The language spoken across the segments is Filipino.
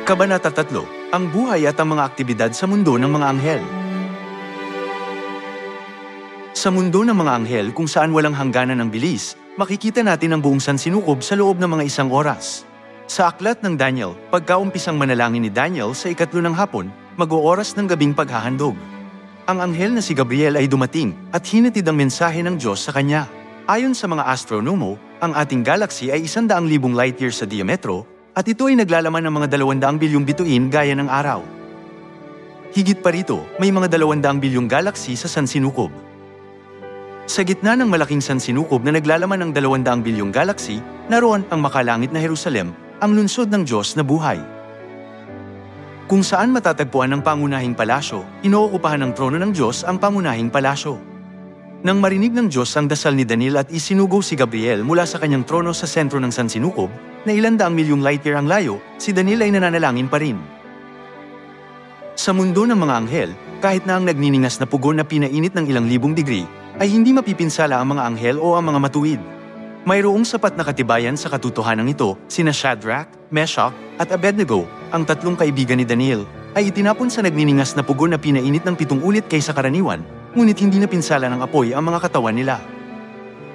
Kabanata 3, ang buhay at ang mga aktibidad sa mundo ng mga anghel. Sa mundo ng mga anghel kung saan walang hangganan ng bilis, makikita natin ang buong sansinukob sa loob ng mga isang oras. Sa aklat ng Daniel, pagkaumpisang manalangin ni Daniel sa 3 ng hapon, mag-ooras ng gabing paghahandog. Ang anghel na si Gabriel ay dumating at hinatid ang mensahe ng Diyos sa kanya. Ayon sa mga astronomo, ang ating galaxy ay 100,000 light years sa diametro, at ito ay naglalaman ng mga 200 bilyong bituin gaya ng araw. Higit pa rito, may mga 200 bilyong galaxy sa sansinukob. Sa gitna ng malaking sansinukob na naglalaman ng 200 bilyong galaxy, naroon ang makalangit na Jerusalem, ang lungsod ng Diyos na buhay. Kung saan matatagpuan ang pangunahing palasyo, inookupahan ng trono ng Diyos ang pangunahing palasyo. Nang marinig ng Diyos ang dasal ni Daniel at isinugo si Gabriel mula sa kanyang trono sa sentro ng sansinukob, na 100 milyong light year ang layo, si Daniel ay nananalangin pa rin. Sa mundo ng mga anghel, kahit na ang nagniningas na pugon na pinainit ng ilang libong degree, ay hindi mapipinsala ang mga anghel o ang mga matuwid. Mayroong sapat na katibayan sa katotohanan ito, sina Shadrach, Meshach, at Abednego, ang 3 kaibigan ni Daniel, ay itinapon sa nagniningas na pugon na pinainit ng 7 ulit kaysa karaniwan, ngunit hindi napinsala ng apoy ang mga katawan nila.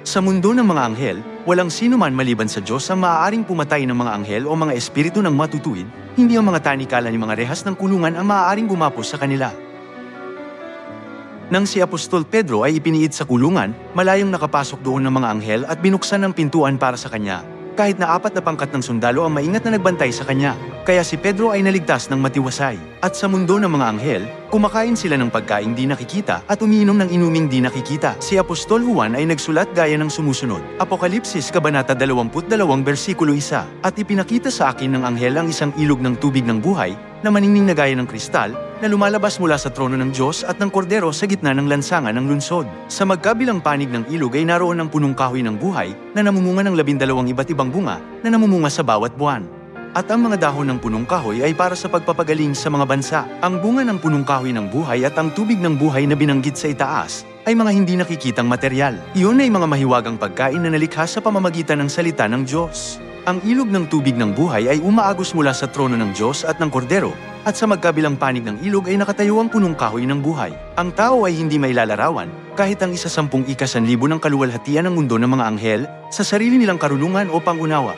Sa mundo ng mga anghel, walang sino man maliban sa Diyos ang maaaring pumatay ng mga anghel o mga espiritu ng matutuwid, hindi ang mga tanikala ni mga rehas ng kulungan ang maaaring gumapos sa kanila. Nang si Apostol Pedro ay ipiniit sa kulungan, malayong nakapasok doon ng mga anghel at binuksan ng pintuan para sa kanya, kahit na 4 na pangkat ng sundalo ang maingat na nagbantay sa kanya. Kaya si Pedro ay naligtas ng matiwasay. At sa mundo ng mga anghel, kumakain sila ng pagkain di nakikita at umiinom ng inuming di nakikita. Si Apostol Juan ay nagsulat gaya ng sumusunod. Apokalipsis Kabanata 22 versikulo 1. At ipinakita sa akin ng anghel ang isang ilog ng tubig ng buhay, na maningning na gaya ng kristal, na lumalabas mula sa trono ng Diyos at ng Kordero sa gitna ng lansangan ng lungsod. Sa magkabilang panig ng ilog ay naroon ang punong kahoy ng buhay, na namumunga ng 12 iba't ibang bunga, na namumunga sa bawat buwan. At ang mga dahon ng punong kahoy ay para sa pagpapagaling sa mga bansa. Ang bunga ng punong kahoy ng buhay at ang tubig ng buhay na binanggit sa itaas ay mga hindi nakikitang materyal. Iyon ay mga mahiwagang pagkain na nalikha sa pamamagitan ng salita ng Diyos. Ang ilog ng tubig ng buhay ay umaagos mula sa trono ng Diyos at ng Kordero, at sa magkabilang panig ng ilog ay nakatayo ang punong kahoy ng buhay. Ang tao ay hindi mailalarawan, kahit ang 110,000 ng kaluwalhatian ng mundo ng mga anghel, sa sarili nilang karunungan o pangunawa.